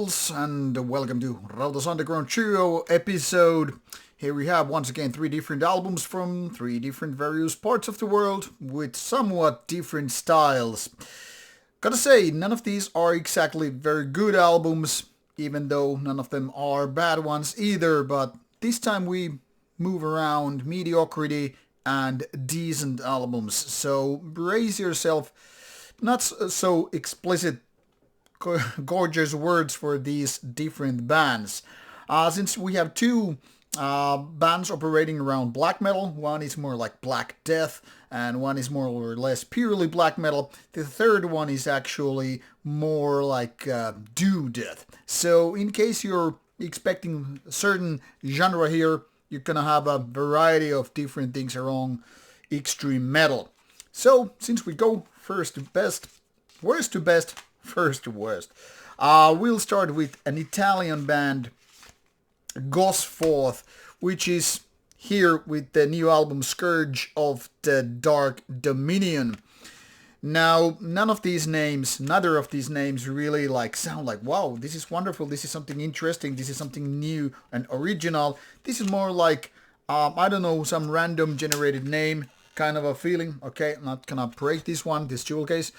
Rebels, and welcome to Rauta's Underground Trio episode. Here we have once again 3 different albums from 3 different various parts of the world with somewhat different styles. Gotta say, none of these are exactly very good albums, even though none of them are bad ones either, but this time we move around mediocrity and decent albums, so brace yourself. Not so explicit gorgeous words for these different bands. Since we have 2 bands operating around black metal, one is more like Black Death and one is more or less purely black metal. The third one is actually more like do death. So in case you're expecting a certain genre here, you're gonna have a variety of different things around extreme metal. So since we go first to best, worst to best, first to worst. We'll start with an Italian band, Gosforth, which is here with the new album Scourge of the Dark Dominion. Now, neither of these names really sound like, wow, this is wonderful, this is something interesting, this is something new and original. This is more like, I don't know, some random generated name kind of a feeling. Okay, I'm not gonna break this jewel case.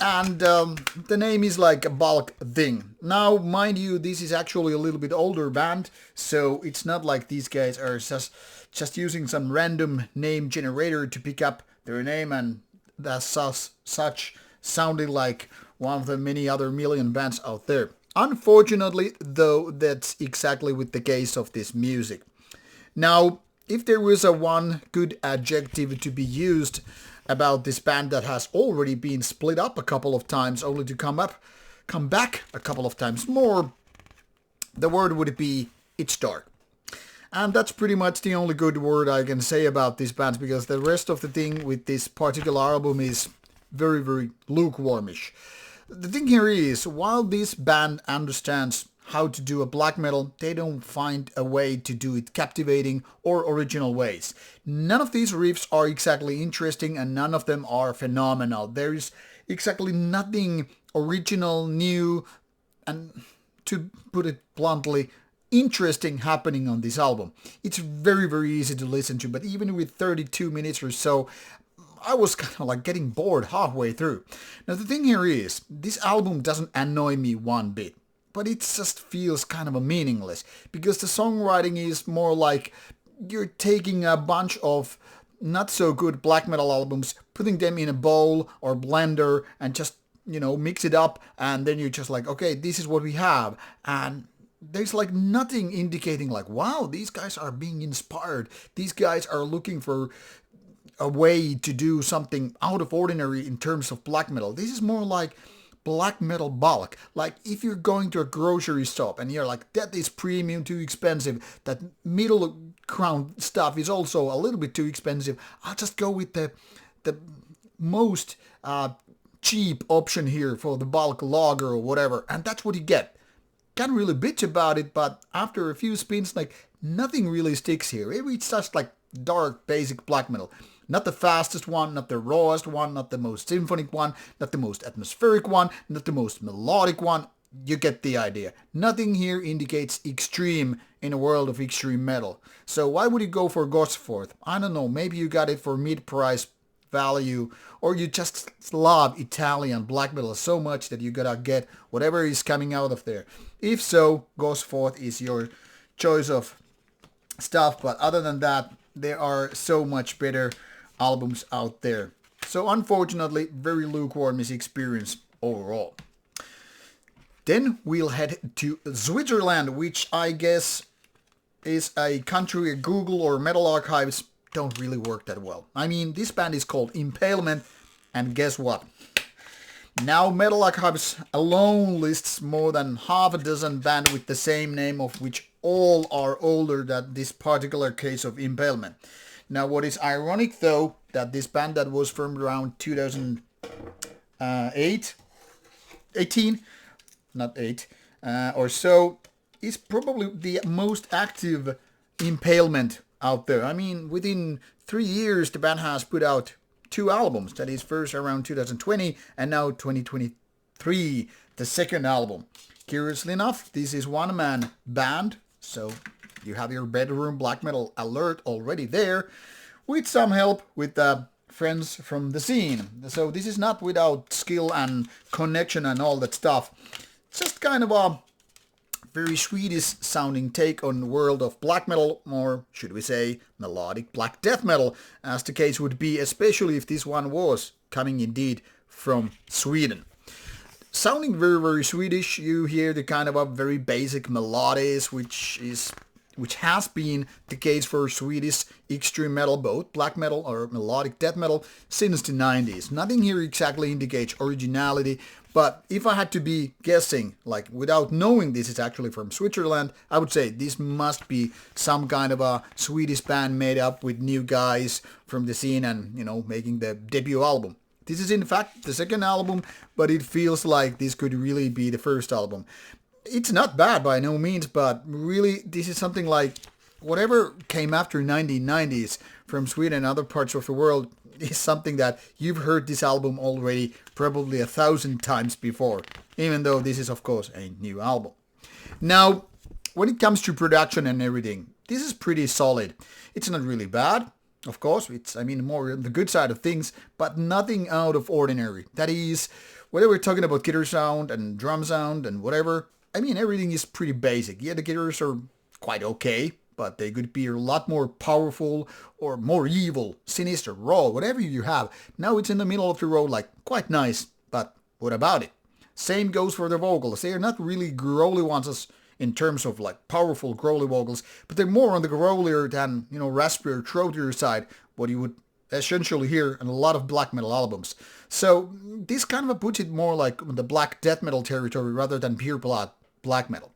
And the name is like a bulk thing. Now, mind you, this is actually a little bit older band, so it's not like these guys are just using some random name generator to pick up their name and that's such sounding like one of the many other million bands out there. Unfortunately, though, that's exactly with the case of this music. Now, if there was a one good adjective to be used about this band that has already been split up a couple of times only to come back a couple of times more, the word would be it's dark. And that's pretty much the only good word I can say about this band, because the rest of the thing with this particular album is very, very lukewarmish. The thing here is, while this band understands how to do a black metal, they don't find a way to do it captivating or original ways. None of these riffs are exactly interesting and none of them are phenomenal. There is exactly nothing original, new, and to put it bluntly, interesting happening on this album. It's very, very easy to listen to, but even with 32 minutes or so, I was kind of like getting bored halfway through. Now the thing here is, this album doesn't annoy me one bit. But it just feels kind of a meaningless, because the songwriting is more like you're taking a bunch of not so good black metal albums, putting them in a bowl or blender and just, mix it up, and then you're just like, okay, this is what we have. And there's like nothing indicating like, wow, these guys are being inspired. These guys are looking for a way to do something out of ordinary in terms of black metal. This is more like black metal bulk. Like if you're going to a grocery shop and you're like, that is premium, too expensive, that middle ground stuff is also a little bit too expensive, I'll just go with the most cheap option here for the bulk lager or whatever, and that's what you get. Can't really bitch about it, but after a few spins, like nothing really sticks here. It's just like dark basic black metal. Not the fastest one, not the rawest one, not the most symphonic one, not the most atmospheric one, not the most melodic one. You get the idea. Nothing here indicates extreme in a world of extreme metal. So why would you go for Gosforth? I don't know, maybe you got it for mid-price value, or you just love Italian black metal so much that you gotta get whatever is coming out of there. If so, Gosforth is your choice of stuff, but other than that, there are so much better albums out there. So unfortunately, very lukewarmish experience overall. Then we'll head to Switzerland, which I guess is a country where Google or Metal Archives don't really work that well. I mean, this band is called Impalement, and guess what? Now Metal Archives alone lists more than half a dozen bands with the same name, of which all are older than this particular case of Impalement. Now, what is ironic, though, that this band that was formed around 2018 or so, is probably the most active Impalement out there. I mean, within 3 years, the band has put out 2 albums. That is first around 2020 and now 2023. the second album. Curiously enough, this is one-man band, so you have your bedroom black metal alert already there, with some help with the friends from the scene. So this is not without skill and connection and all that stuff. It's just kind of a very Swedish sounding take on the world of black metal, or should we say melodic black death metal, as the case would be, especially if this one was coming indeed from Sweden. Sounding very, very Swedish, you hear the kind of a very basic melodies, which has been the case for Swedish extreme metal, both black metal or melodic death metal, since the 90s. Nothing here exactly indicates originality, but if I had to be guessing, like without knowing this is actually from Switzerland, I would say this must be some kind of a Swedish band made up with new guys from the scene and, making the debut album. This is in fact the second album, but it feels like this could really be the first album. It's not bad by no means, but really this is something like whatever came after 1990s from Sweden and other parts of the world is something that you've heard this album already probably 1,000 times before, even though this is of course a new album. Now, when it comes to production and everything, this is pretty solid. It's not really bad. Of course, it's more on the good side of things, but nothing out of ordinary. That is, whether we're talking about guitar sound and drum sound and whatever, everything is pretty basic. Yeah, the guitars are quite okay, but they could be a lot more powerful or more evil, sinister, raw, whatever you have. Now it's in the middle of the road, like quite nice, but what about it? Same goes for the vocals. They are not really growly ones in terms of like powerful growly vocals, but they're more on the growlier than, raspier, throatier side, what you would essentially hear in a lot of black metal albums. So this kind of puts it more like the black death metal territory rather than pure black metal.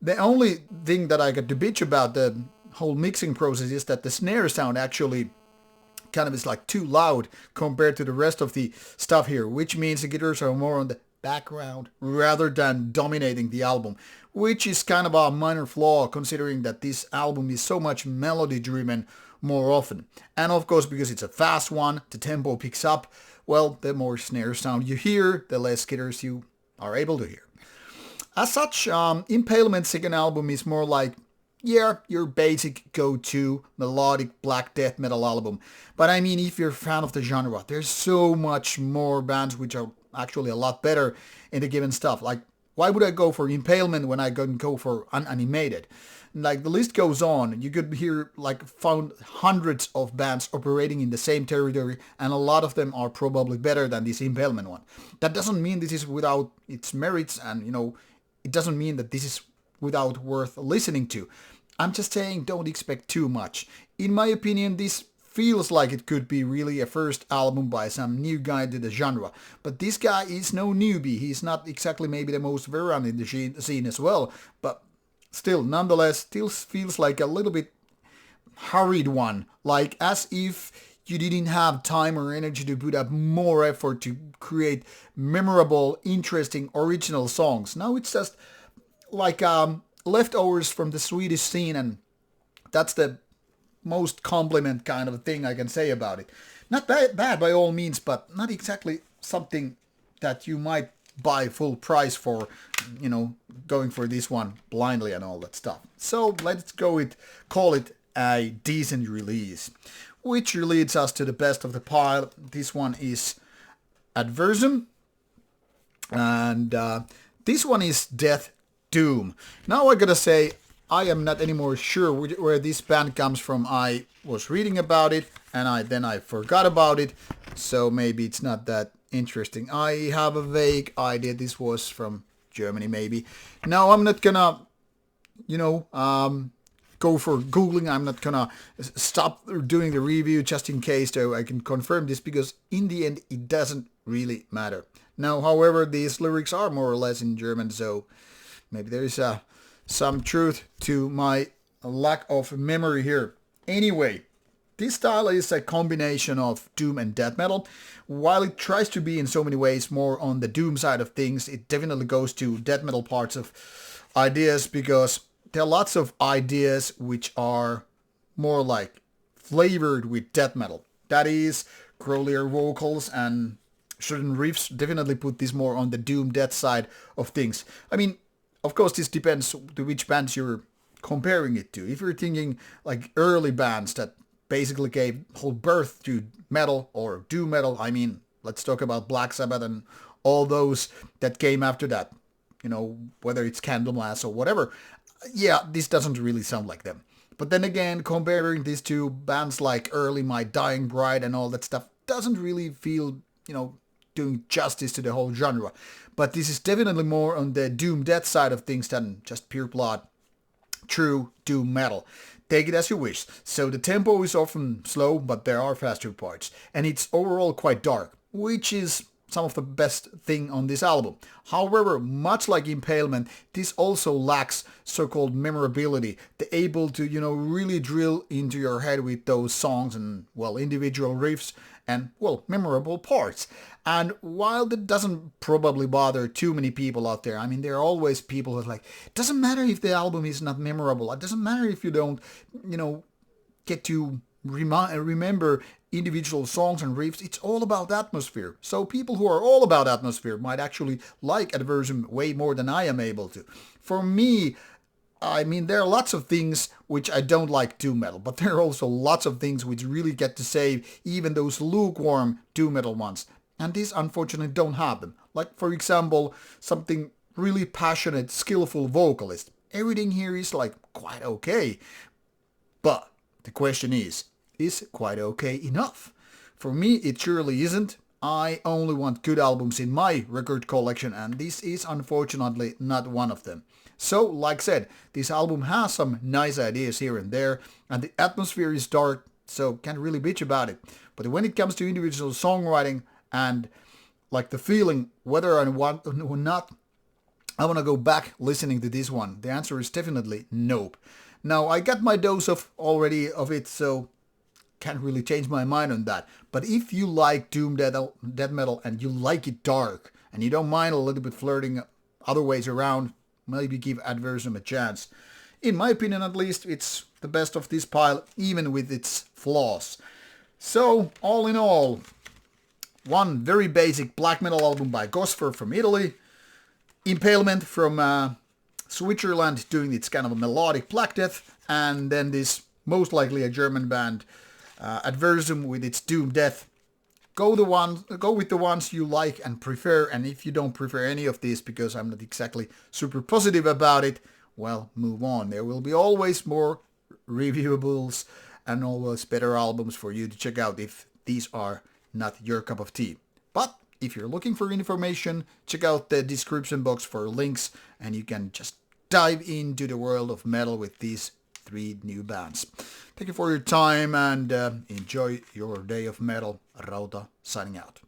The only thing that I got to bitch about the whole mixing process is that the snare sound actually kind of is like too loud compared to the rest of the stuff here, which means the guitars are more on the background rather than dominating the album, which is kind of a minor flaw considering that this album is so much melody driven more often. And of course, because it's a fast one, the tempo picks up, well, the more snare sound you hear, the less guitars you are able to hear. As such, Impalement's second album is more like, your basic go-to melodic black death metal album. But if you're a fan of the genre, there's so much more bands which are actually a lot better in the given stuff. Like, why would I go for Impalement when I can go for Unanimated? Like, the list goes on. You could found hundreds of bands operating in the same territory, and a lot of them are probably better than this Impalement one. That doesn't mean this is without its merits, and, it doesn't mean that this is without worth listening to. I'm just saying don't expect too much. In my opinion, this feels like it could be really a first album by some new guy to the genre. But this guy is no newbie. He's not exactly maybe the most veteran in the scene as well. But still, nonetheless, still feels like a little bit hurried one. Like as if you didn't have time or energy to put up more effort to create memorable, interesting, original songs. Now it's just like leftovers from the Swedish scene, and that's the most compliment kind of thing I can say about it. Not bad by all means, but not exactly something that you might buy full price for, going for this one blindly and all that stuff. So let's call it a decent release, which leads us to the best of the pile. This one is Adversvm, and this one is Death Doom. Now I gotta say, I am not anymore sure where this band comes from. I was reading about it and then I forgot about it, so maybe it's not that interesting. I have a vague idea this was from Germany maybe. Now I'm not gonna, go for Googling. I'm not gonna stop doing the review just in case, though I can confirm this because in the end it doesn't really matter. Now, however, these lyrics are more or less in German, so maybe there is some truth to my lack of memory here. Anyway, this style is a combination of doom and death metal. While it tries to be in so many ways more on the doom side of things, it definitely goes to death metal parts of ideas because there are lots of ideas which are more like flavored with death metal. That is, growlier vocals and certain riffs. Definitely put this more on the doom death side of things. I mean, of course, this depends to which bands you're comparing it to. If you're thinking like early bands that basically gave whole birth to metal or doom metal, I mean, let's talk about Black Sabbath and all those that came after that. You know, whether it's Candlemass or whatever. Yeah, this doesn't really sound like them. But then again, comparing these two bands like early My Dying Bride and all that stuff doesn't really feel, doing justice to the whole genre. But this is definitely more on the doom death side of things than just pure blood, true doom metal. Take it as you wish. So the tempo is often slow, but there are faster parts. And it's overall quite dark, which is some of the best thing on this album. However, much like Impalement, this also lacks so-called memorability, the able to, really drill into your head with those songs and, well, individual riffs and, well, memorable parts. And while that doesn't probably bother too many people out there, I mean, there are always people who are like, it doesn't matter if the album is not memorable. It doesn't matter if you don't, get to remember individual songs and riffs. It's all about atmosphere. So people who are all about atmosphere might actually like Adversvm way more than I am able to. For me, I mean, there are lots of things which I don't like doom metal, but there are also lots of things which really get to save even those lukewarm doom metal ones. And these unfortunately don't have them. Like, for example, something really passionate, skillful vocalist. Everything here is like quite okay. But the question is quite okay enough? For me, it surely isn't. I only want good albums in my record collection, and this is unfortunately not one of them. So, like said, this album has some nice ideas here and there, and the atmosphere is dark, so can't really bitch about it. But when it comes to individual songwriting and like the feeling whether or not I want to go back listening to this one, the answer is definitely nope. Now, I got my dose of it, so can't really change my mind on that. But if you like doom death metal and you like it dark and you don't mind a little bit flirting other ways around, maybe give Adversvm a chance. In my opinion, at least, it's the best of this pile, even with its flaws. So, all in all, one very basic black metal album by Gosforth from Italy, Impalement from Switzerland doing its kind of a melodic black death, and then this most likely a German band, Adversvm with its doom death. Go with the ones you like and prefer, and if you don't prefer any of these because I'm not exactly super positive about it, well, move on. There will be always more reviewables and always better albums for you to check out if these are not your cup of tea. But if you're looking for information, check out the description box for links, and you can just dive into the world of metal with these 3 new bands. Thank you for your time and enjoy your day of metal. Rauta signing out.